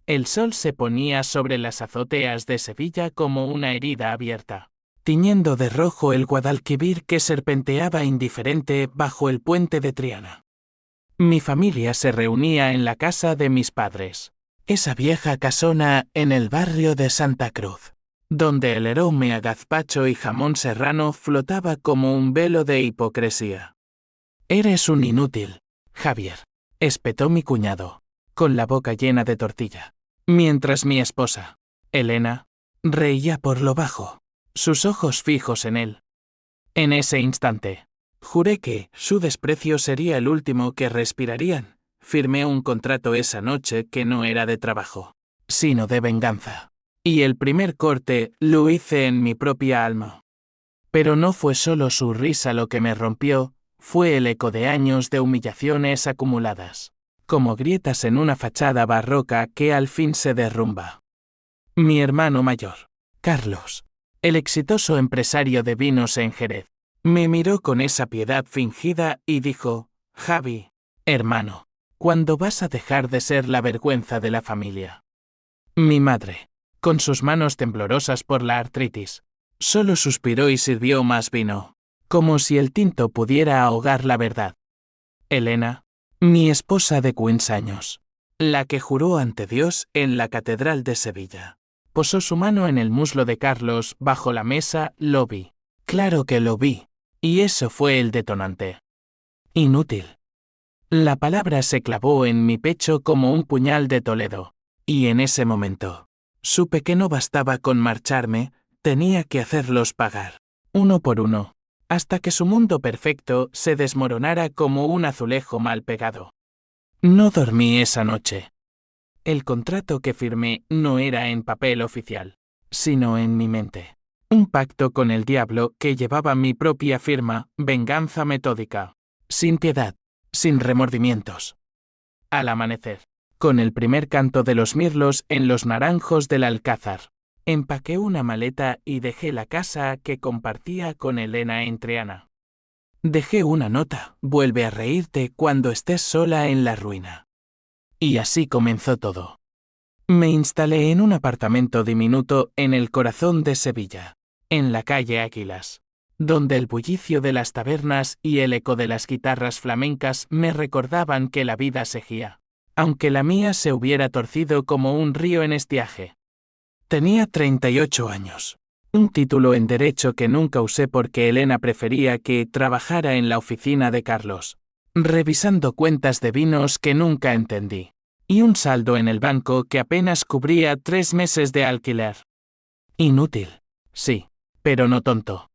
El sol se ponía sobre las azoteas de Sevilla como una herida abierta, tiñendo de rojo el Guadalquivir que serpenteaba indiferente bajo el puente de Triana. Mi familia se reunía en la casa de mis padres, esa vieja casona en el barrio de Santa Cruz, donde el aroma a gazpacho y jamón serrano flotaba como un velo de hipocresía. «Eres un inútil, Javier», espetó mi cuñado, con la boca llena de tortilla, mientras mi esposa, Elena, reía por lo bajo, sus ojos fijos en él. En ese instante, juré que su desprecio sería el último que respirarían. Firmé un contrato esa noche que no era de trabajo, sino de venganza. Y el primer corte lo hice en mi propia alma. Pero no fue solo su risa lo que me rompió, fue el eco de años de humillaciones acumuladas, como grietas en una fachada barroca que al fin se derrumba. Mi hermano mayor, Carlos, el exitoso empresario de vinos en Jerez, me miró con esa piedad fingida y dijo: «Javi, hermano, ¿cuándo vas a dejar de ser la vergüenza de la familia?». Mi madre, con sus manos temblorosas por la artritis, solo suspiró y sirvió más vino, como si el tinto pudiera ahogar la verdad. Elena, mi esposa de 15 años, la que juró ante Dios en la Catedral de Sevilla, posó su mano en el muslo de Carlos bajo la mesa. Lo vi. Claro que lo vi. Y eso fue el detonante. Inútil. La palabra se clavó en mi pecho como un puñal de Toledo, y en ese momento, supe que no bastaba con marcharme, tenía que hacerlos pagar, uno por uno, hasta que su mundo perfecto se desmoronara como un azulejo mal pegado. No dormí esa noche. El contrato que firmé no era en papel oficial, sino en mi mente. Un pacto con el diablo que llevaba mi propia firma, venganza metódica, sin piedad, sin remordimientos. Al amanecer, con el primer canto de los mirlos en los naranjos del Alcázar, empaqué una maleta y dejé la casa que compartía con Elena en Triana. Dejé una nota: vuelve a reírte cuando estés sola en la ruina. Y así comenzó todo. Me instalé en un apartamento diminuto en el corazón de Sevilla, en la calle Águilas, donde el bullicio de las tabernas y el eco de las guitarras flamencas me recordaban que la vida seguía, aunque la mía se hubiera torcido como un río en estiaje. Tenía 38 años, un título en derecho que nunca usé porque Elena prefería que trabajara en la oficina de Carlos, revisando cuentas de vinos que nunca entendí, y un saldo en el banco que apenas cubría 3 meses de alquiler. Inútil, sí, pero no tonto.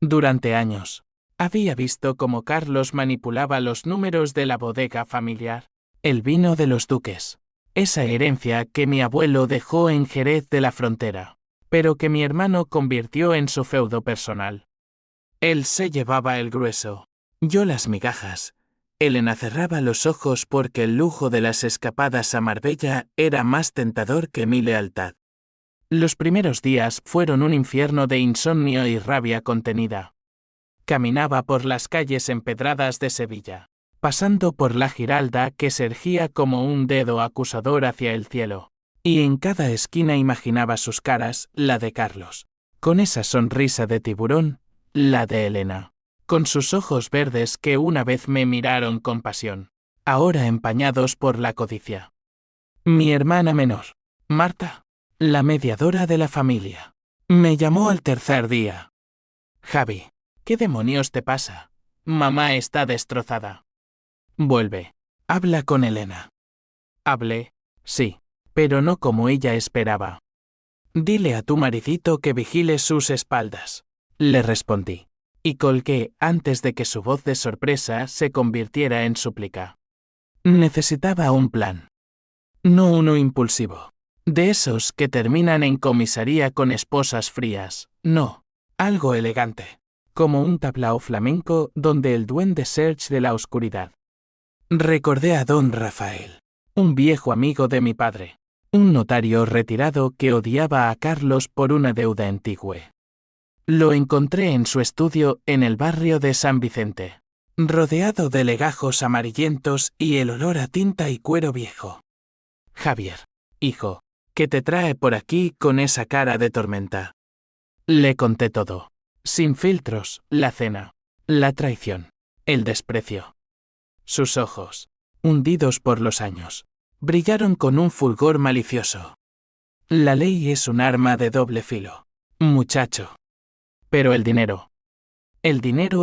Durante años, había visto cómo Carlos manipulaba los números de la bodega familiar, el vino de los duques, esa herencia que mi abuelo dejó en Jerez de la Frontera, pero que mi hermano convirtió en su feudo personal. Él se llevaba el grueso, yo las migajas. Elena cerraba los ojos porque el lujo de las escapadas a Marbella era más tentador que mi lealtad. Los primeros días fueron un infierno de insomnio y rabia contenida. Caminaba por las calles empedradas de Sevilla, pasando por la Giralda que se erguía como un dedo acusador hacia el cielo, y en cada esquina imaginaba sus caras, la de Carlos, con esa sonrisa de tiburón, la de Elena, con sus ojos verdes que una vez me miraron con pasión, ahora empañados por la codicia. Mi hermana menor, Marta, la mediadora de la familia, me llamó al tercer día. Javi, ¿qué demonios te pasa? Mamá está destrozada. Vuelve, habla con Elena. Hablé, sí, pero no como ella esperaba. Dile a tu maridito que vigile sus espaldas, le respondí, y colgué antes de que su voz de sorpresa se convirtiera en súplica. Necesitaba un plan. No uno impulsivo. De esos que terminan en comisaría con esposas frías, no, algo elegante, como un tablao flamenco donde el duende Serge de la oscuridad. Recordé a don Rafael, un viejo amigo de mi padre, un notario retirado que odiaba a Carlos por una deuda antigua. Lo encontré en su estudio en el barrio de San Vicente, rodeado de legajos amarillentos y el olor a tinta y cuero viejo. Javier, Hijo, ¿qué te trae por aquí con esa cara de tormenta? Le conté todo. Sin filtros, la cena, la traición, el desprecio. Sus ojos, hundidos por los años, brillaron con un fulgor malicioso. La ley es un arma de doble filo, muchacho. Pero el dinero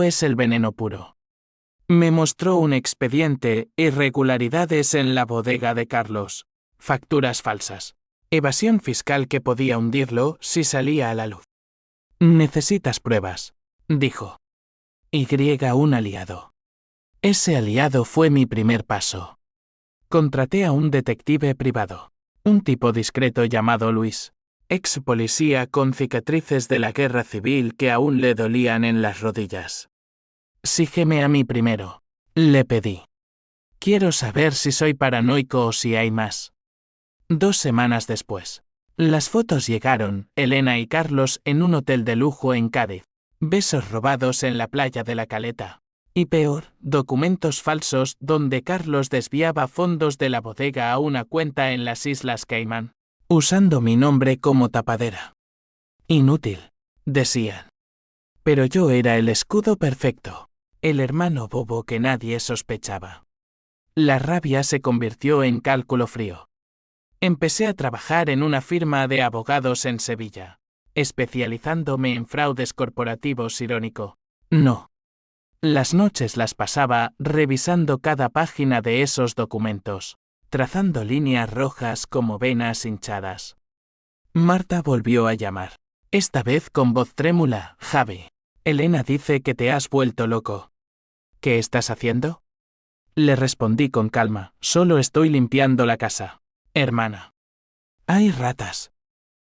es el veneno puro. Me mostró un expediente, irregularidades en la bodega de Carlos, facturas falsas, evasión fiscal que podía hundirlo si salía a la luz. Necesitas pruebas, dijo. Y un aliado. Ese aliado fue mi primer paso. Contraté a un detective privado, un tipo discreto llamado Luis, ex policía con cicatrices de la guerra civil que aún le dolían en las rodillas. Sígueme a mí primero, le pedí. Quiero saber si soy paranoico o si hay más. 2 semanas después. Las fotos llegaron, Elena y Carlos en un hotel de lujo en Cádiz. Besos robados en la playa de la Caleta. Y peor, documentos falsos donde Carlos desviaba fondos de la bodega a una cuenta en las Islas Caimán, usando mi nombre como tapadera. Inútil, decían. Pero yo era el escudo perfecto, el hermano bobo que nadie sospechaba. La rabia se convirtió en cálculo frío. Empecé a trabajar en una firma de abogados en Sevilla, especializándome en fraudes corporativos irónico. No. Las noches las pasaba revisando cada página de esos documentos, trazando líneas rojas como venas hinchadas. Marta volvió a llamar. Esta vez con voz trémula. Javi, Elena dice que te has vuelto loco. ¿Qué estás haciendo? Le respondí con calma. Solo estoy limpiando la casa. Hermana. Hay ratas.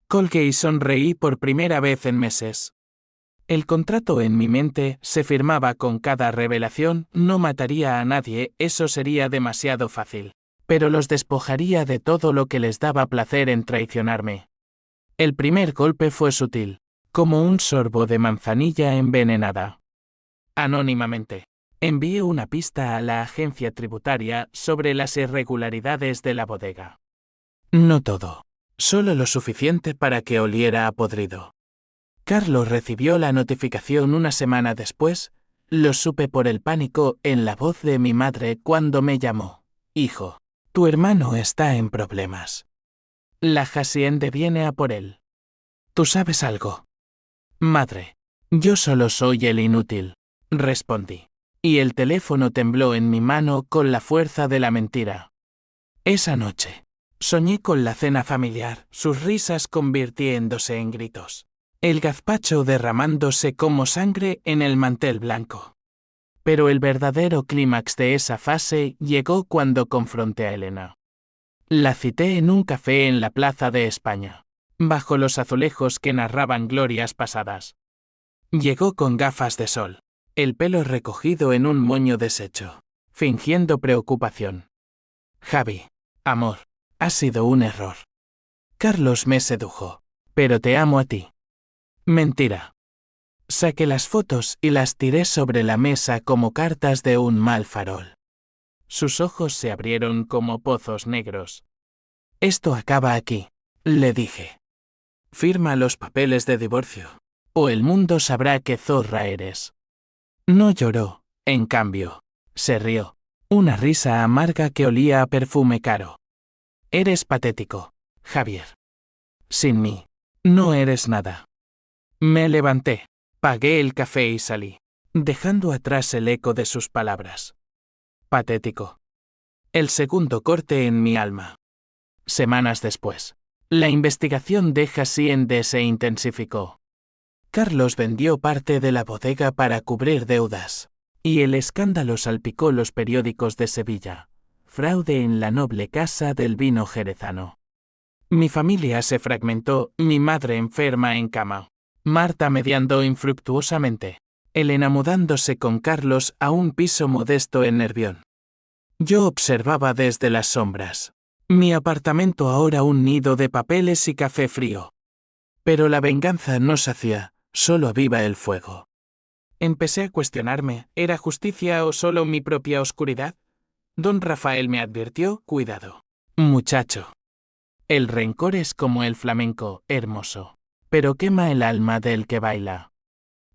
Colgué y sonreí por primera vez en meses. El contrato en mi mente se firmaba con cada revelación, no mataría a nadie, eso sería demasiado fácil. Pero los despojaría de todo lo que les daba placer en traicionarme. El primer golpe fue sutil, como un sorbo de manzanilla envenenada. Anónimamente, envié una pista a la agencia tributaria sobre las irregularidades de la bodega. No todo, solo lo suficiente para que oliera a podrido. Carlos recibió la notificación una semana después, lo supe por el pánico en la voz de mi madre cuando me llamó. Hijo, tu hermano está en problemas. La hacienda viene a por él. ¿Tú sabes algo? Madre, yo solo soy el inútil, respondí. Y el teléfono tembló en mi mano con la fuerza de la mentira. Esa noche, soñé con la cena familiar, sus risas convirtiéndose en gritos. El gazpacho derramándose como sangre en el mantel blanco. Pero el verdadero clímax de esa fase llegó cuando confronté a Elena. La cité en un café en la Plaza de España, bajo los azulejos que narraban glorias pasadas. Llegó con gafas de sol, el pelo recogido en un moño deshecho, fingiendo preocupación. Javi, amor, ha sido un error. Carlos me sedujo, pero te amo a ti. Mentira. Saqué las fotos y las tiré sobre la mesa como cartas de un mal farol. Sus ojos se abrieron como pozos negros. Esto acaba aquí, le dije. Firma los papeles de divorcio, o el mundo sabrá qué zorra eres. No lloró, en cambio, se rió, una risa amarga que olía a perfume caro. Eres patético, Javier. Sin mí, no eres nada. Me levanté, pagué el café y salí, dejando atrás el eco de sus palabras. Patético. El segundo corte en mi alma. Semanas después, la investigación de Hacienda se intensificó. Carlos vendió parte de la bodega para cubrir deudas, y el escándalo salpicó los periódicos de Sevilla. Fraude en la noble casa del vino jerezano. Mi familia se fragmentó, mi madre enferma en cama. Marta mediando infructuosamente. Elena mudándose con Carlos a un piso modesto en Nervión. Yo observaba desde las sombras. Mi apartamento ahora un nido de papeles y café frío. Pero la venganza no sacía, solo aviva el fuego. Empecé a cuestionarme, ¿era justicia o solo mi propia oscuridad? Don Rafael me advirtió, cuidado. Muchacho. El rencor es como el flamenco, hermoso, pero quema el alma del que baila.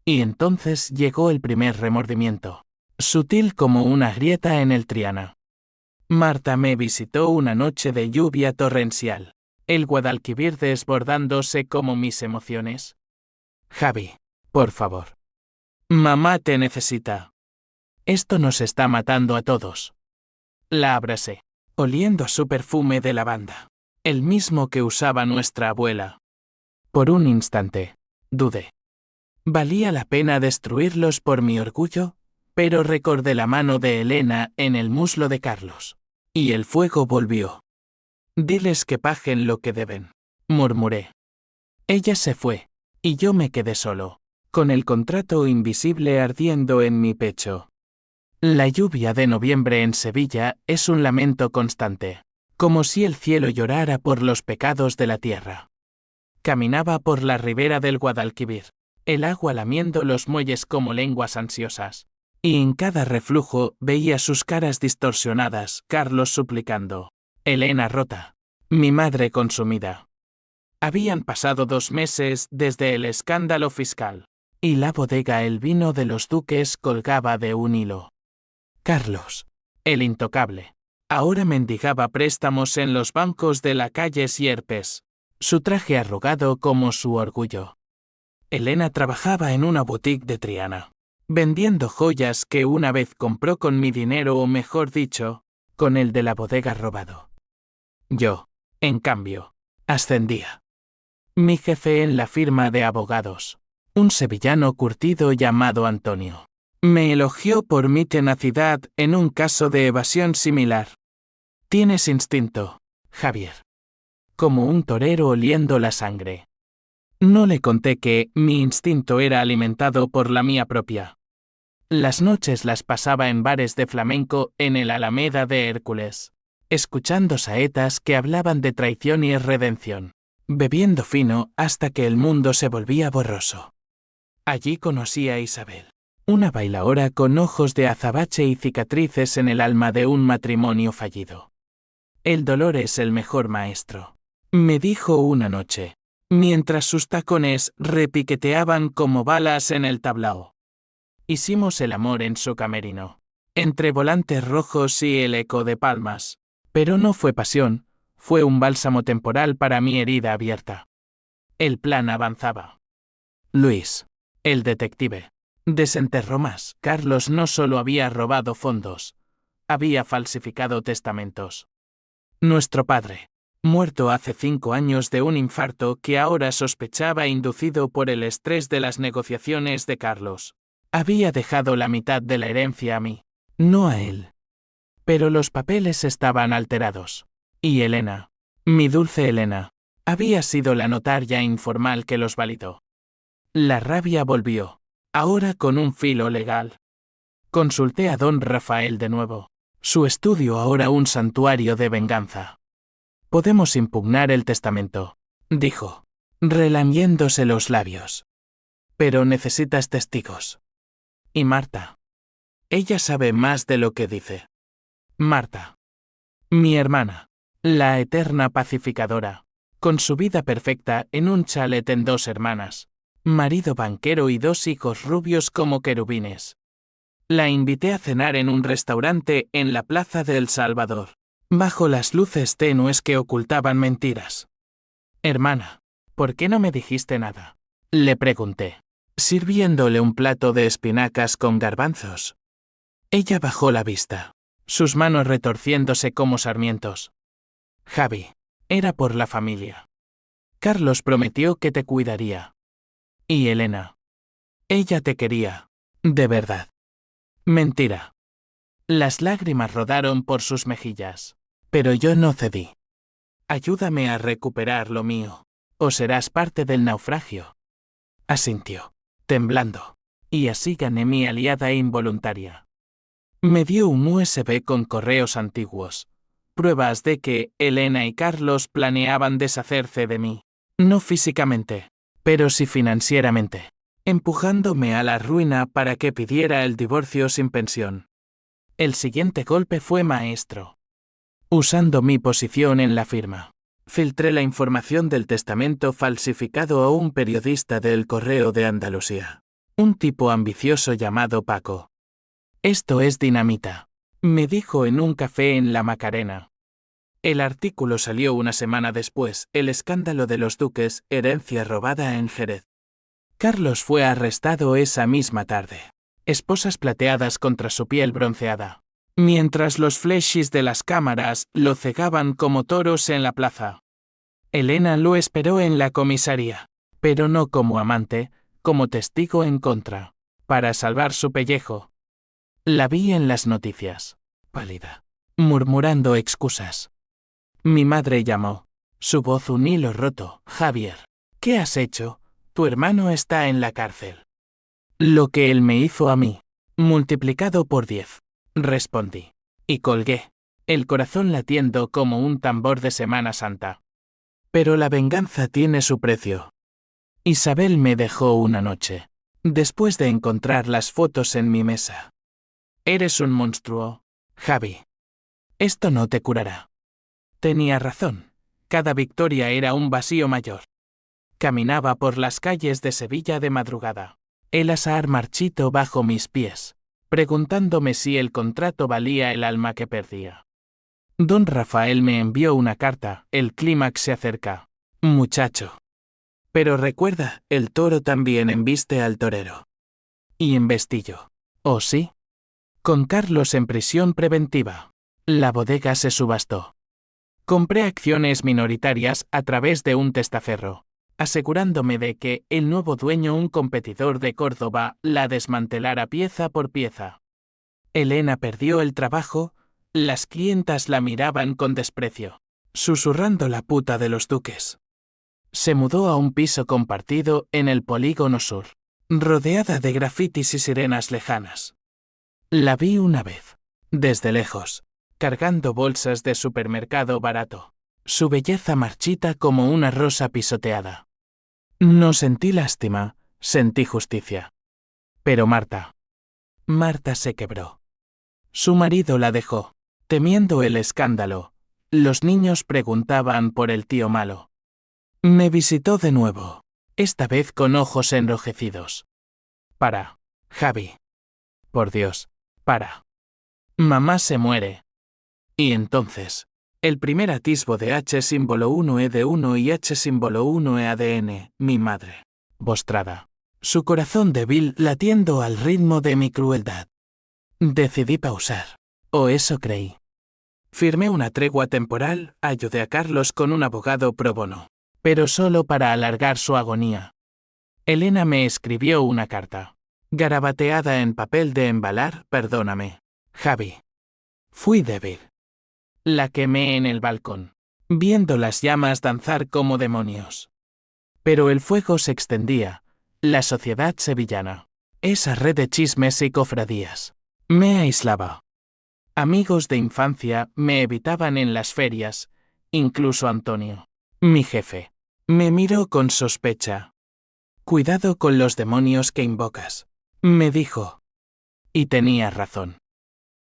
Y entonces llegó el primer remordimiento, sutil como una grieta en el Triana. Marta me visitó una noche de lluvia torrencial, el Guadalquivir desbordándose como mis emociones. Javi, por favor. Mamá te necesita. Esto nos está matando a todos. La abracé, oliendo a su perfume de lavanda, el mismo que usaba nuestra abuela. Por un instante, dudé. ¿Valía la pena destruirlos por mi orgullo? Pero recordé la mano de Elena en el muslo de Carlos. Y el fuego volvió. Diles que paguen lo que deben, murmuré. Ella se fue, y yo me quedé solo, con el contrato invisible ardiendo en mi pecho. La lluvia de noviembre en Sevilla es un lamento constante, como si el cielo llorara por los pecados de la tierra. Caminaba por la ribera del Guadalquivir, el agua lamiendo los muelles como lenguas ansiosas, y en cada reflujo veía sus caras distorsionadas, Carlos suplicando, Elena rota, mi madre consumida. Habían pasado 2 meses desde el escándalo fiscal, y la bodega El Vino de los Duques colgaba de un hilo. Carlos, el intocable, ahora mendigaba préstamos en los bancos de la calle Sierpes, su traje arrugado como su orgullo. Elena trabajaba en una boutique de Triana, vendiendo joyas que una vez compró con mi dinero o mejor dicho, con el de la bodega robado. Yo, en cambio, ascendía. Mi jefe en la firma de abogados, un sevillano curtido llamado Antonio, me elogió por mi tenacidad en un caso de evasión similar. Tienes instinto, Javier. Como un torero oliendo la sangre. No le conté que mi instinto era alimentado por la mía propia. Las noches las pasaba en bares de flamenco en el Alameda de Hércules, escuchando saetas que hablaban de traición y redención, bebiendo fino hasta que el mundo se volvía borroso. Allí conocí a Isabel, una bailaora con ojos de azabache y cicatrices en el alma de un matrimonio fallido. El dolor es el mejor maestro, me dijo una noche, mientras sus tacones repiqueteaban como balas en el tablao. Hicimos el amor en su camerino, entre volantes rojos y el eco de palmas, pero no fue pasión, fue un bálsamo temporal para mi herida abierta. El plan avanzaba. Luis, el detective, desenterró más. Carlos no solo había robado fondos, había falsificado testamentos. Nuestro padre, muerto hace 5 años de un infarto que ahora sospechaba inducido por el estrés de las negociaciones de Carlos, había dejado la mitad de la herencia a mí, no a él. Pero los papeles estaban alterados. Y Elena, mi dulce Elena, había sido la notaria informal que los validó. La rabia volvió, ahora con un filo legal. Consulté a don Rafael de nuevo. Su estudio ahora un santuario de venganza. Podemos impugnar el testamento, dijo, relamiéndose los labios. Pero necesitas testigos. ¿Y Marta? Ella sabe más de lo que dice. Marta. Mi hermana, la eterna pacificadora, con su vida perfecta en un chalet en 2 hermanas, marido banquero y 2 hijos rubios como querubines. La invité a cenar en un restaurante en la Plaza de El Salvador, bajo las luces tenues que ocultaban mentiras. Hermana, ¿por qué no me dijiste nada? Le pregunté, sirviéndole un plato de espinacas con garbanzos. Ella bajó la vista, sus manos retorciéndose como sarmientos. Javi, era por la familia. Carlos prometió que te cuidaría. Y Elena. Ella te quería, de verdad. Mentira. Las lágrimas rodaron por sus mejillas, pero yo no cedí. Ayúdame a recuperar lo mío, o serás parte del naufragio. Asintió, temblando, y así gané mi aliada involuntaria. Me dio un USB con correos antiguos, pruebas de que Elena y Carlos planeaban deshacerse de mí, no físicamente, pero sí financieramente, empujándome a la ruina para que pidiera el divorcio sin pensión. El siguiente golpe fue maestro. Usando mi posición en la firma, Filtré la información del testamento falsificado a un periodista del Correo de Andalucía. Un tipo ambicioso llamado Paco. Esto es dinamita, me dijo en un café en La Macarena. El artículo salió una semana después, el escándalo de los duques, herencia robada en Jerez. Carlos fue arrestado esa misma tarde. Esposas plateadas contra su piel bronceada. Mientras los flashes de las cámaras lo cegaban como toros en la plaza. Elena lo esperó en la comisaría, pero no como amante, como testigo en contra, para salvar su pellejo. La vi en las noticias, pálida, murmurando excusas. Mi madre llamó. Su voz un hilo roto. Javier, ¿qué has hecho? Tu hermano está en la cárcel. Lo que él me hizo a mí, multiplicado por 10, respondí. Y colgué, el corazón latiendo como un tambor de Semana Santa. Pero la venganza tiene su precio. Isabel me dejó una noche, después de encontrar las fotos en mi mesa. Eres un monstruo, Javi. Esto no te curará. Tenía razón. Cada victoria era un vacío mayor. Caminaba por las calles de Sevilla de madrugada, el azahar marchito bajo mis pies, preguntándome si el contrato valía el alma que perdía. Don Rafael me envió una carta, el clímax se acerca. Muchacho. Pero recuerda, el toro también embiste al torero. Y embestí yo. ¿Oh sí? Con Carlos en prisión preventiva. La bodega se subastó. Compré acciones minoritarias a través de un testaferro, asegurándome de que el nuevo dueño, un competidor de Córdoba, la desmantelara pieza por pieza. Elena perdió el trabajo, las clientas la miraban con desprecio, susurrando la puta de los duques. Se mudó a un piso compartido en el Polígono Sur, rodeada de grafitis y sirenas lejanas. La vi una vez, desde lejos, cargando bolsas de supermercado barato, su belleza marchita como una rosa pisoteada. No sentí lástima, sentí justicia. Pero Marta se quebró. Su marido la dejó, temiendo el escándalo. Los niños preguntaban por el tío malo. Me visitó de nuevo, esta vez con ojos enrojecidos. Para, Javi. Por Dios, para. Mamá se muere. Y entonces, el primer atisbo de H símbolo 1E de 1 y H símbolo 1E ADN, mi madre. Postrada. Su corazón débil latiendo al ritmo de mi crueldad. Decidí pausar. O eso creí. Firmé una tregua temporal, ayudé a Carlos con un abogado pro bono. Pero solo para alargar su agonía. Elena me escribió una carta. Garabateada en papel de embalar, perdóname. Javi. Fui débil. La quemé en el balcón, viendo las llamas danzar como demonios. Pero el fuego se extendía, la sociedad sevillana, esa red de chismes y cofradías, me aislaba. Amigos de infancia me evitaban en las ferias, incluso Antonio, mi jefe, me miró con sospecha. Cuidado con los demonios que invocas, me dijo. Y tenía razón.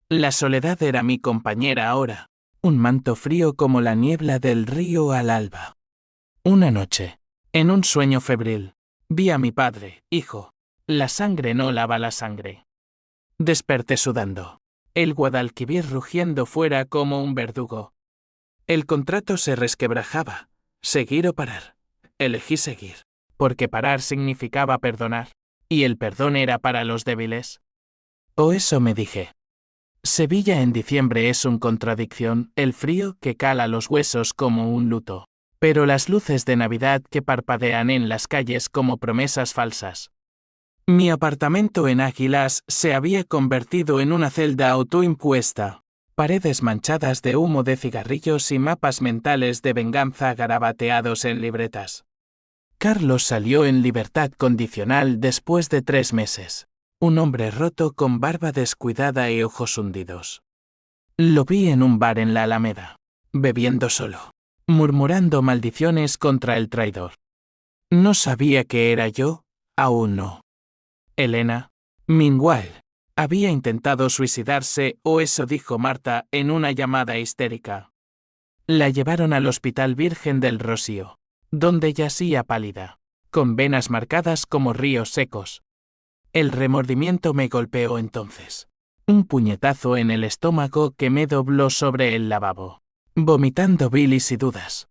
La soledad era mi compañera ahora. Un manto frío como la niebla del río al alba. Una noche, en un sueño febril, vi a mi padre, hijo. La sangre no lava la sangre. Desperté sudando. El Guadalquivir rugiendo fuera como un verdugo. El contrato se resquebrajaba. Seguir o parar. Elegí seguir. Porque parar significaba perdonar. Y el perdón era para los débiles. O eso me dije. Sevilla en diciembre es una contradicción, el frío que cala los huesos como un luto. Pero las luces de Navidad que parpadean en las calles como promesas falsas. Mi apartamento en Águilas se había convertido en una celda autoimpuesta. Paredes manchadas de humo de cigarrillos y mapas mentales de venganza garabateados en libretas. Carlos salió en libertad condicional después de 3 meses. Un hombre roto con barba descuidada y ojos hundidos. Lo vi en un bar en la Alameda, bebiendo solo, murmurando maldiciones contra el traidor. No sabía que era yo, aún no. Elena, Minwell, había intentado suicidarse o eso dijo Marta en una llamada histérica. La llevaron al Hospital Virgen del Rocío, donde yacía pálida, con venas marcadas como ríos secos. El remordimiento me golpeó entonces. Un puñetazo en el estómago que me dobló sobre el lavabo, vomitando bilis y dudas.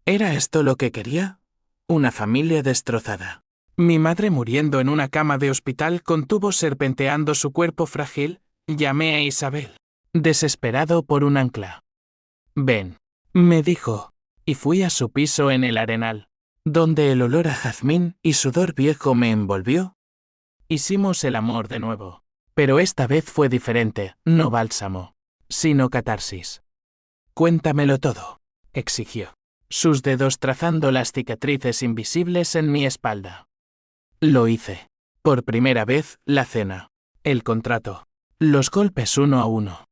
¿Era esto lo que quería? Una familia destrozada. Mi madre muriendo en una cama de hospital con tubos serpenteando su cuerpo frágil. Llamé a Isabel, desesperado por un ancla. Ven, me dijo, y fui a su piso en el Arenal, donde el olor a jazmín y sudor viejo me envolvió. Hicimos el amor de nuevo, pero esta vez fue diferente, no bálsamo, sino catarsis. Cuéntamelo todo, exigió, sus dedos trazando las cicatrices invisibles en mi espalda. Lo hice. Por primera vez, la cena, el contrato, los golpes uno a uno.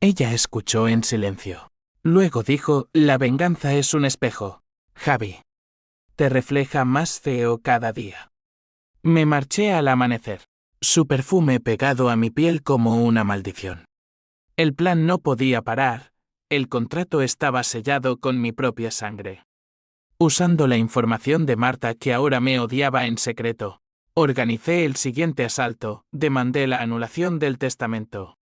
Ella escuchó en silencio. Luego dijo, la venganza es un espejo, Javi. Te refleja más feo cada día. Me marché al amanecer, su perfume pegado a mi piel como una maldición. El plan no podía parar, el contrato estaba sellado con mi propia sangre. Usando la información de Marta que ahora me odiaba en secreto, organicé el siguiente asalto, demandé la anulación del testamento.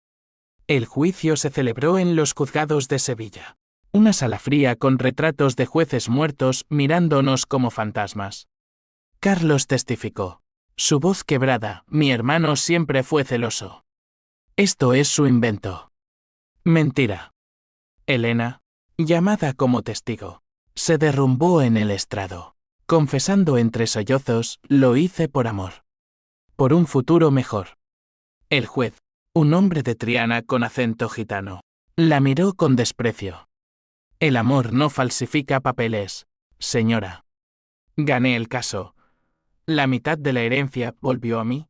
El juicio se celebró en los juzgados de Sevilla. Una sala fría con retratos de jueces muertos mirándonos como fantasmas. Carlos testificó. Su voz quebrada, mi hermano siempre fue celoso. Esto es su invento. Mentira. Elena, llamada como testigo, se derrumbó en el estrado, confesando entre sollozos, lo hice por amor. Por un futuro mejor. El juez, un hombre de Triana con acento gitano, la miró con desprecio. El amor no falsifica papeles, señora. Gané el caso. La mitad de la herencia volvió a mí.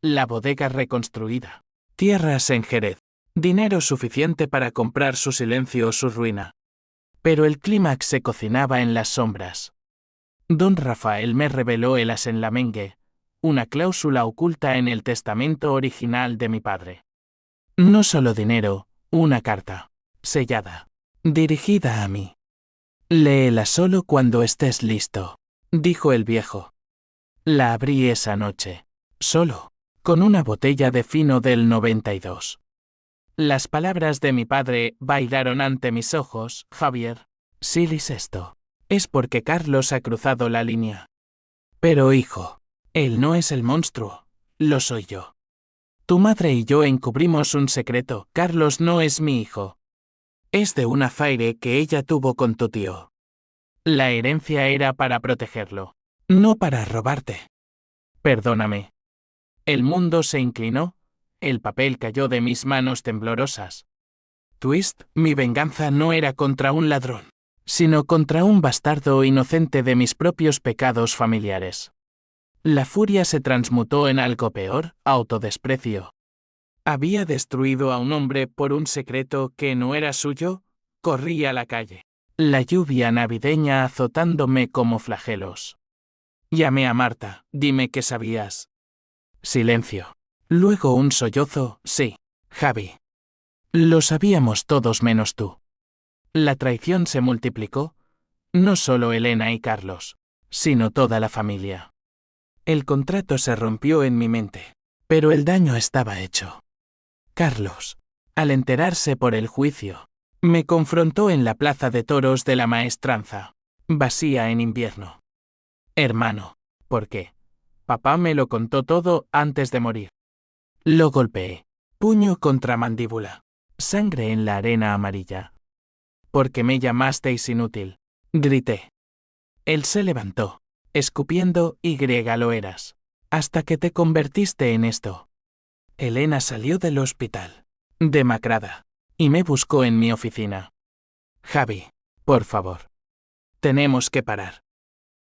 La bodega reconstruida. Tierras en Jerez. Dinero suficiente para comprar su silencio o su ruina. Pero el clímax se cocinaba en las sombras. Don Rafael me reveló el asenlamengue, una cláusula oculta en el testamento original de mi padre. No solo dinero, una carta, sellada, dirigida a mí. Léela solo cuando estés listo, dijo el viejo. La abrí esa noche, solo, con una botella de fino del 92. Las palabras de mi padre bailaron ante mis ojos, Javier. Si lees esto, es porque Carlos ha cruzado la línea. Pero hijo, él no es el monstruo, lo soy yo. Tu madre y yo encubrimos un secreto, Carlos no es mi hijo. Es de un affaire que ella tuvo con tu tío. La herencia era para protegerlo, no para robarte. Perdóname. El mundo se inclinó, el papel cayó de mis manos temblorosas. Twist, mi venganza no era contra un ladrón, sino contra un bastardo inocente de mis propios pecados familiares. La furia se transmutó en algo peor, autodesprecio. Había destruido a un hombre por un secreto que no era suyo, corrí a la calle. La lluvia navideña azotándome como flagelos. Llamé a Marta, dime qué sabías. Silencio. Luego un sollozo, sí, Javi. Lo sabíamos todos menos tú. La traición se multiplicó, no solo Elena y Carlos, sino toda la familia. El contrato se rompió en mi mente, pero el daño estaba hecho. Carlos, al enterarse por el juicio, me confrontó en la plaza de toros de la Maestranza, vacía en invierno. Hermano, ¿por qué? Papá me lo contó todo antes de morir. Lo golpeé, puño contra mandíbula, sangre en la arena amarilla. Porque me llamasteis inútil, grité. Él se levantó, escupiendo, y griega lo eras, hasta que te convertiste en esto. Elena salió del hospital, demacrada, y me buscó en mi oficina. Javi, por favor. Tenemos que parar.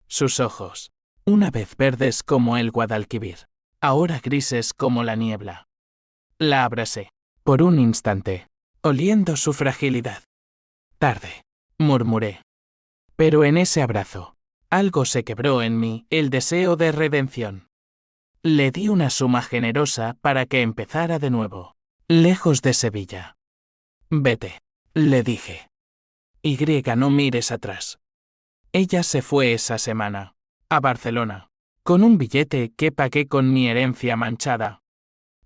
Sus ojos, una vez verdes como el Guadalquivir, ahora grises como la niebla. La abracé, por un instante, oliendo su fragilidad. Tarde, murmuré. Pero en ese abrazo, algo se quebró en mí, el deseo de redención. Le di una suma generosa para que empezara de nuevo, lejos de Sevilla. Vete, le dije. no mires atrás. Ella se fue esa semana. A Barcelona. Con un billete que pagué con mi herencia manchada.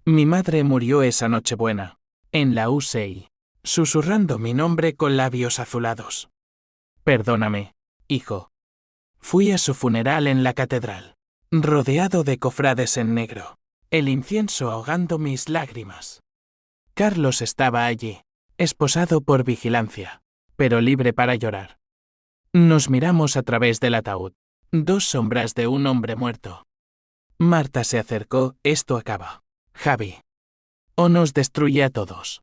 Mi madre murió esa Nochebuena. En la UCI. Susurrando mi nombre con labios azulados. Perdóname, hijo. Fui a su funeral en la catedral. Rodeado de cofrades en negro. El incienso ahogando mis lágrimas. Carlos estaba allí. Esposado por vigilancia. Pero libre para llorar. Nos miramos a través del ataúd. Dos sombras de un hombre muerto. Marta se acercó. Esto acaba. Javi. O nos destruye a todos.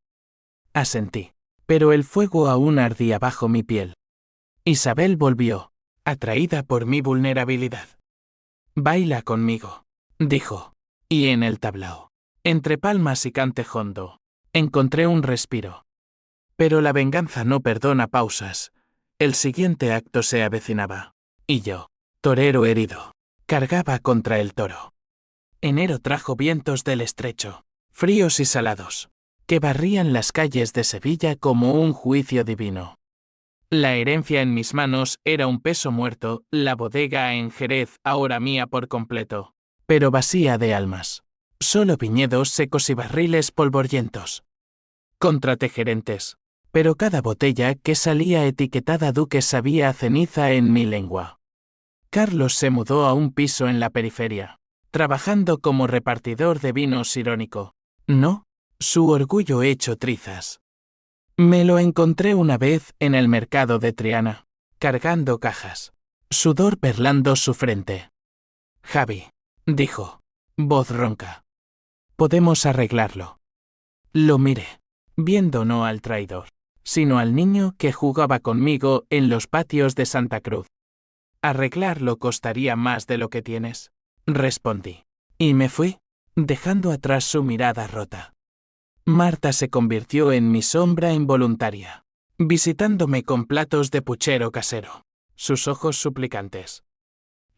Asentí. Pero el fuego aún ardía bajo mi piel. Isabel volvió, atraída por mi vulnerabilidad. Baila conmigo, dijo. Y en el tablao, entre palmas y cante hondo, encontré un respiro. Pero la venganza no perdona pausas. El siguiente acto se avecinaba. Y yo, torero herido, cargaba contra el toro. Enero trajo vientos del estrecho, fríos y salados, que barrían las calles de Sevilla como un juicio divino. La herencia en mis manos era un peso muerto, la bodega en Jerez ahora mía por completo, pero vacía de almas. Solo viñedos secos y barriles polvorientos. Contraté gerentes, pero cada botella que salía etiquetada Duque sabía a ceniza en mi lengua. Carlos se mudó a un piso en la periferia, trabajando como repartidor de vinos irónico. No, su orgullo hecho trizas. Me lo encontré una vez en el mercado de Triana, cargando cajas. Sudor perlando su frente. Javi, dijo, voz ronca. Podemos arreglarlo. Lo miré, viendo no al traidor, sino al niño que jugaba conmigo en los patios de Santa Cruz. Arreglarlo costaría más de lo que tienes, respondí. Y me fui, dejando atrás su mirada rota. Marta se convirtió en mi sombra involuntaria, visitándome con platos de puchero casero, sus ojos suplicantes.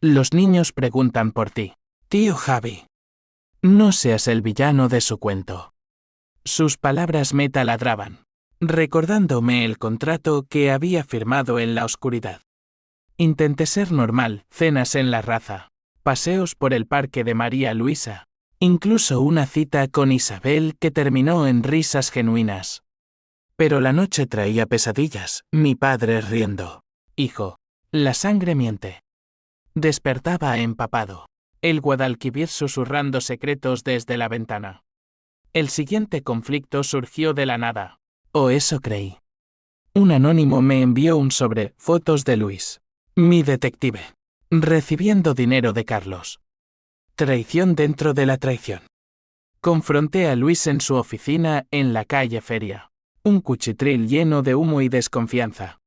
Los niños preguntan por ti, tío Javi. No seas el villano de su cuento. Sus palabras me taladraban, recordándome el contrato que había firmado en la oscuridad. Intenté ser normal, cenas en la Raza, paseos por el parque de María Luisa. Incluso una cita con Isabel que terminó en risas genuinas. Pero la noche traía pesadillas, mi padre riendo. Hijo, la sangre miente. Despertaba empapado, el Guadalquivir susurrando secretos desde la ventana. El siguiente conflicto surgió de la nada, o eso creí. Un anónimo me envió un sobre, fotos de Luis, mi detective, recibiendo dinero de Carlos. Traición dentro de la traición. Confronté a Luis en su oficina en la calle Feria. Un cuchitril lleno de humo y desconfianza.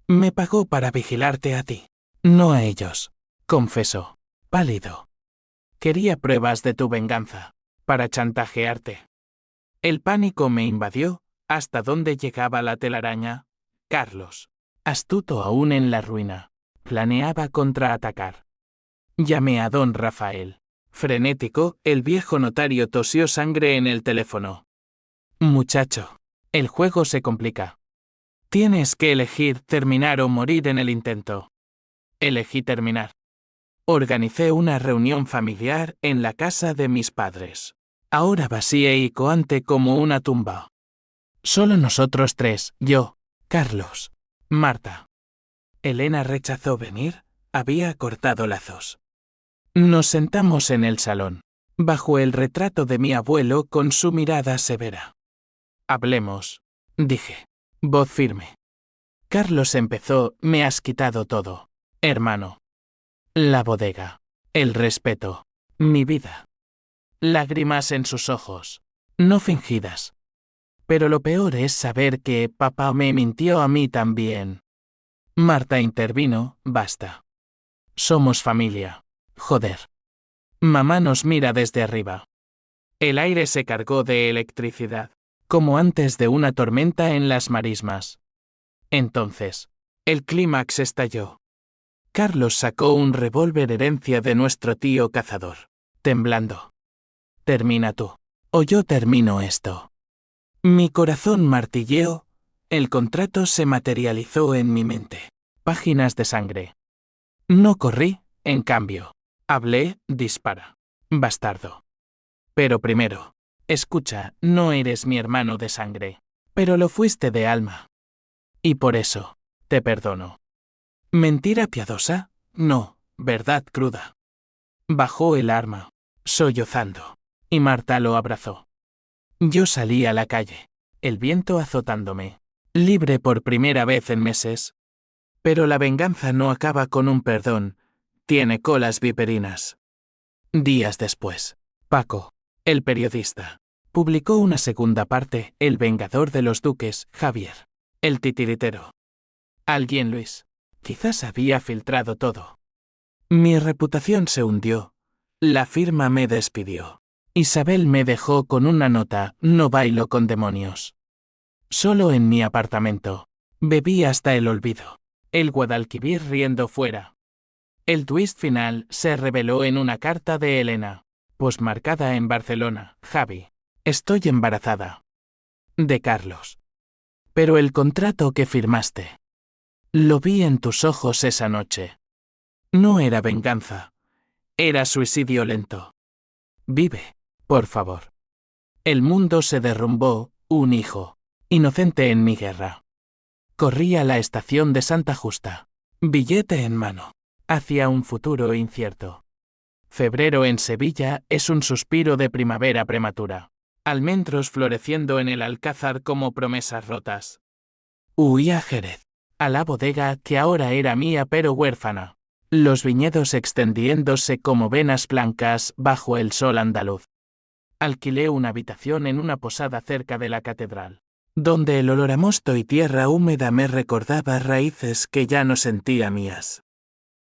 Me pagó para vigilarte a ti, no a ellos, confesó, pálido. Quería pruebas de tu venganza, para chantajearte. El pánico me invadió, ¿hasta dónde llegaba la telaraña? Carlos, astuto aún en la ruina, planeaba contraatacar. Llamé a don Rafael. Frenético, el viejo notario tosió sangre en el teléfono. Muchacho, el juego se complica. Tienes que elegir terminar o morir en el intento. Elegí terminar. Organicé una reunión familiar en la casa de mis padres. Ahora vacía y coante como una tumba. Solo nosotros tres, yo, Carlos, Marta. Elena rechazó venir, había cortado lazos. Nos sentamos en el salón, bajo el retrato de mi abuelo con su mirada severa. Hablemos, dije, voz firme. Carlos empezó, me has quitado todo, hermano. La bodega, el respeto, mi vida. Lágrimas en sus ojos, no fingidas. Pero lo peor es saber que papá me mintió a mí también. Marta intervino, basta. Somos familia. Joder. Mamá nos mira desde arriba. El aire se cargó de electricidad, como antes de una tormenta en las marismas. Entonces, el clímax estalló. Carlos sacó un revólver herencia de nuestro tío cazador, temblando. Termina tú, o yo termino esto. Mi corazón martilleó, El contrato se materializó en mi mente. Páginas de sangre. No corrí, en cambio. Hablé, dispara. Bastardo. Pero primero, escucha, no eres mi hermano de sangre, pero lo fuiste de alma. Y por eso, te perdono. ¿Mentira piadosa? No, verdad cruda. Bajó el arma, sollozando, y Marta lo abrazó. Yo salí a la calle, el viento azotándome, libre por primera vez en meses. Pero la venganza no acaba con un perdón, tiene colas viperinas. Días después, Paco, el periodista, publicó una segunda parte, El vengador de los duques, Javier, el titiritero. Alguien, Luis, quizás había filtrado todo. Mi reputación se hundió. La firma me despidió. Isabel me dejó con una nota, no bailo con demonios. Solo en mi apartamento. Bebí hasta el olvido. El Guadalquivir riendo fuera. El twist final se reveló en una carta de Elena, posmarcada en Barcelona. Javi, estoy embarazada. De Carlos. Pero el contrato que firmaste. Lo vi en tus ojos esa noche. No era venganza. Era suicidio lento. Vive, por favor. El mundo se derrumbó, un hijo, inocente en mi guerra. Corrí a la estación de Santa Justa, billete en mano, hacia un futuro incierto. Febrero en Sevilla es un suspiro de primavera prematura. Almendros floreciendo en el alcázar como promesas rotas. Huí a Jerez, a la bodega que ahora era mía pero huérfana. Los viñedos extendiéndose como venas blancas bajo el sol andaluz. Alquilé una habitación en una posada cerca de la catedral, donde el olor a mosto y tierra húmeda me recordaba raíces que ya no sentía mías.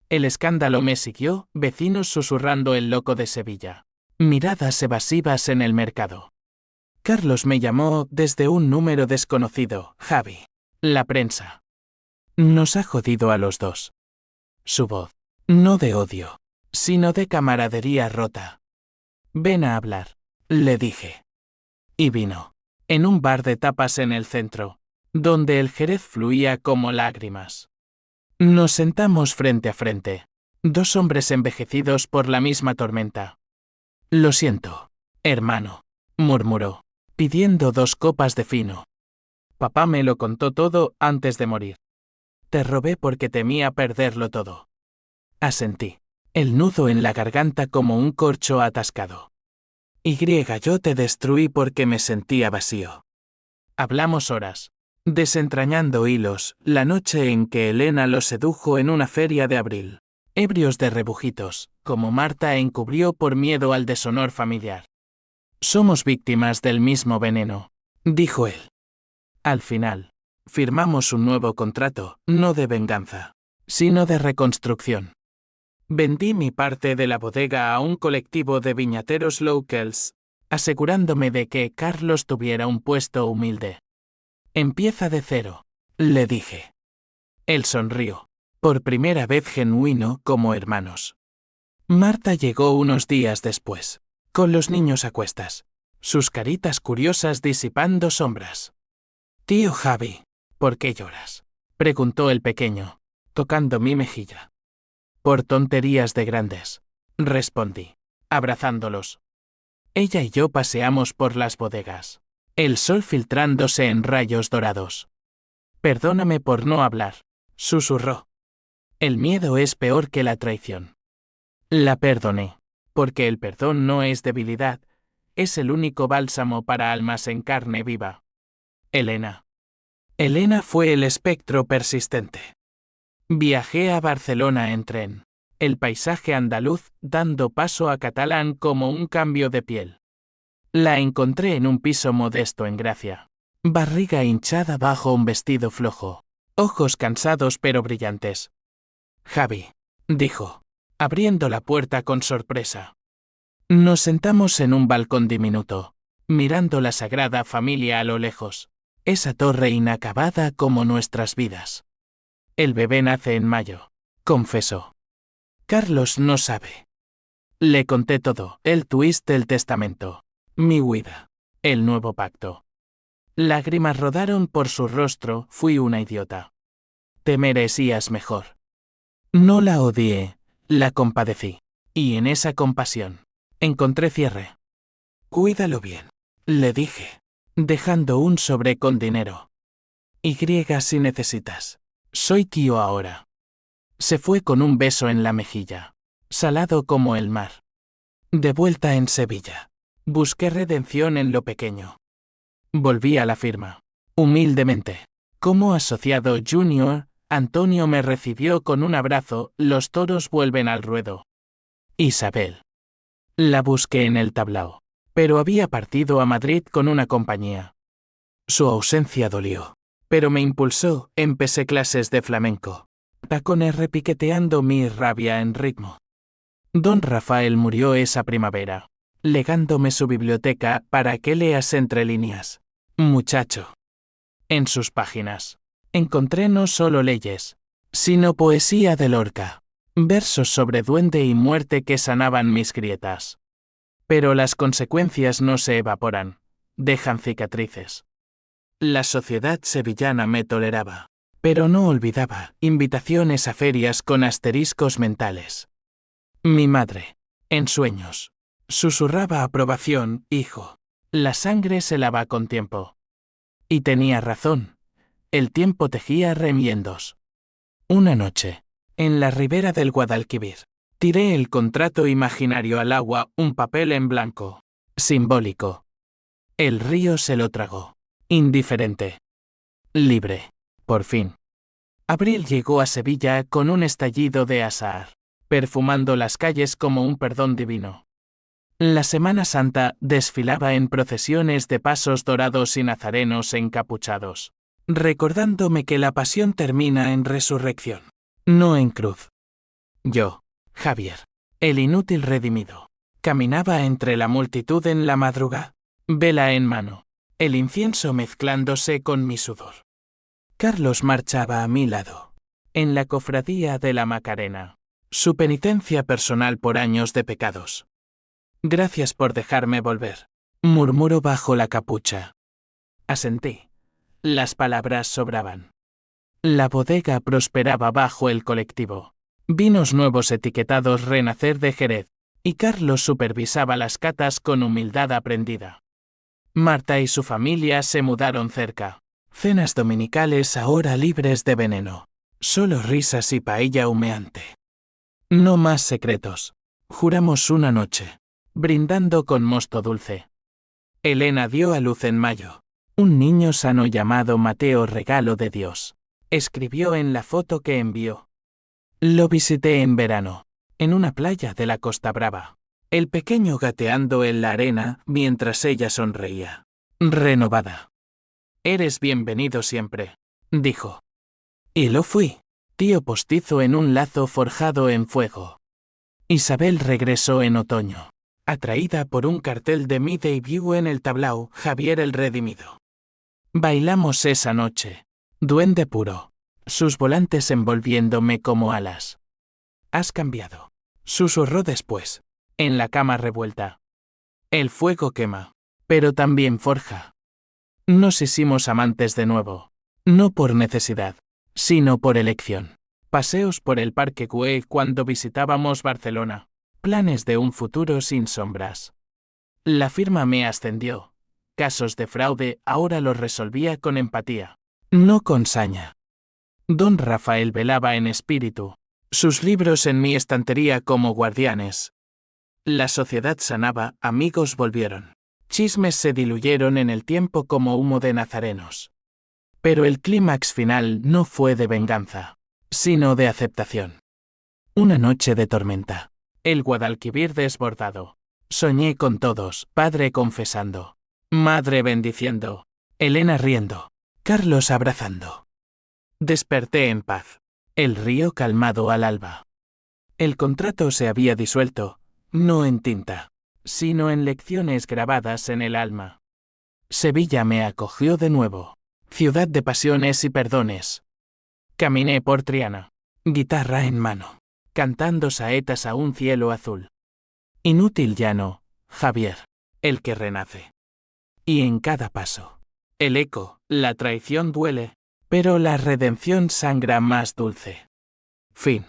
El escándalo me siguió, vecinos susurrando el loco de Sevilla. Miradas evasivas en el mercado. Carlos me llamó desde un número desconocido, Javi. La prensa. Nos ha jodido a los dos. Su voz. No de odio, sino de camaradería rota. Ven a hablar, le dije. Y vino. En un bar de tapas en el centro, donde el jerez fluía como lágrimas. Nos sentamos frente a frente, dos hombres envejecidos por la misma tormenta. Lo siento, hermano, murmuró, pidiendo 2 copas de fino. Papá me lo contó todo antes de morir. Te robé porque temía perderlo todo. Asentí, el nudo en la garganta como un corcho atascado. Yo te destruí porque me sentía vacío. Hablamos horas, desentrañando hilos, la noche en que Elena lo sedujo en una feria de abril. Ebrios de rebujitos, como Marta encubrió por miedo al deshonor familiar. Somos víctimas del mismo veneno, dijo él. Al final, firmamos un nuevo contrato, no de venganza, sino de reconstrucción. Vendí mi parte de la bodega a un colectivo de viñateros locals, asegurándome de que Carlos tuviera un puesto humilde. Empieza de cero, le dije. Él sonrió, por primera vez genuino como hermanos. Marta llegó unos días después, con los niños a cuestas, sus caritas curiosas disipando sombras. Tío Javi, ¿por qué lloras?, preguntó el pequeño, tocando mi mejilla. Por tonterías de grandes, respondí, abrazándolos. Ella y yo paseamos por las bodegas, el sol filtrándose en rayos dorados. Perdóname por no hablar, susurró. El miedo es peor que la traición. La perdoné, porque el perdón no es debilidad, es el único bálsamo para almas en carne viva. Elena. Elena fue el espectro persistente. Viajé a Barcelona en tren, el paisaje andaluz dando paso a catalán como un cambio de piel. La encontré en un piso modesto en Gracia. Barriga hinchada bajo un vestido flojo, ojos cansados pero brillantes. Javi, dijo, abriendo la puerta con sorpresa. Nos sentamos en un balcón diminuto, mirando la Sagrada Familia a lo lejos, esa torre inacabada como nuestras vidas. El bebé nace en mayo, confesó. Carlos no sabe. Le conté todo, el twist del testamento, mi huida, el nuevo pacto. Lágrimas rodaron por su rostro, fui una idiota. Te merecías mejor. No la odié, la compadecí. Y en esa compasión, encontré cierre. Cuídalo bien, le dije, dejando un sobre con dinero. Y si necesitas. Soy tío ahora. Se fue con un beso en la mejilla, salado como el mar. De vuelta en Sevilla, busqué redención en lo pequeño. Volví a la firma. Humildemente. Como asociado junior, Antonio me recibió con un abrazo, los toros vuelven al ruedo. Isabel. La busqué en el tablao, pero había partido a Madrid con una compañía. Su ausencia dolió, pero me impulsó, empecé clases de flamenco. Tacones repiqueteando mi rabia en ritmo. Don Rafael murió esa primavera, legándome su biblioteca para que leas entre líneas. Muchacho. En sus páginas, encontré no solo leyes, sino poesía de Lorca, versos sobre duende y muerte que sanaban mis grietas. Pero las consecuencias no se evaporan, dejan cicatrices. La sociedad sevillana me toleraba, pero no olvidaba invitaciones a ferias con asteriscos mentales. Mi madre, en sueños, susurraba aprobación, hijo. La sangre se lava con tiempo. Y tenía razón. El tiempo tejía remiendos. Una noche, en la ribera del Guadalquivir, tiré el contrato imaginario al agua, un papel en blanco, simbólico. El río se lo tragó. Indiferente. Libre. Por fin. Abril llegó a Sevilla con un estallido de azahar, perfumando las calles como un perdón divino. La Semana Santa desfilaba en procesiones de pasos dorados y nazarenos encapuchados, recordándome que la pasión termina en resurrección, no en cruz. Yo, Javier, el inútil redimido, caminaba entre la multitud en la madrugada, vela en mano, el incienso mezclándose con mi sudor. Carlos marchaba a mi lado, en la cofradía de la Macarena, su penitencia personal por años de pecados. Gracias por dejarme volver, murmuró bajo la capucha. Asentí. Las palabras sobraban. La bodega prosperaba bajo el colectivo. Vinos nuevos etiquetados Renacer de Jerez, y Carlos supervisaba las catas con humildad aprendida. Marta y su familia se mudaron cerca. Cenas dominicales ahora libres de veneno. Solo risas y paella humeante. No más secretos. Juramos una noche, brindando con mosto dulce. Elena dio a luz en mayo. Un niño sano llamado Mateo, regalo de Dios. Escribió en la foto que envió. Lo visité en verano, en una playa de la Costa Brava. El pequeño gateando en la arena mientras ella sonreía. Renovada. Eres bienvenido siempre, dijo. Y lo fui. Tío postizo en un lazo forjado en fuego. Isabel regresó en otoño, atraída por un cartel de mi debut en el tablao, Javier el redimido. Bailamos esa noche. Duende puro. Sus volantes envolviéndome como alas. Has cambiado. Susurró después. En la cama revuelta. El fuego quema, pero también forja. Nos hicimos amantes de nuevo. No por necesidad, sino por elección. Paseos por el Parque Güell cuando visitábamos Barcelona. Planes de un futuro sin sombras. La firma me ascendió. Casos de fraude ahora los resolvía con empatía, no con saña. Don Rafael velaba en espíritu. Sus libros en mi estantería como guardianes. La sociedad sanaba, amigos volvieron. Chismes se diluyeron en el tiempo como humo de nazarenos. Pero el clímax final no fue de venganza, sino de aceptación. Una noche de tormenta. El Guadalquivir desbordado. Soñé con todos, padre confesando, madre bendiciendo, Elena riendo, Carlos abrazando. Desperté en paz. El río calmado al alba. El contrato se había disuelto, no en tinta, sino en lecciones grabadas en el alma. Sevilla me acogió de nuevo, ciudad de pasiones y perdones. Caminé por Triana, guitarra en mano, cantando saetas a un cielo azul. Inútil llano, Javier, el que renace. Y en cada paso, El eco, la traición duele, pero la redención sangra más dulce. Fin.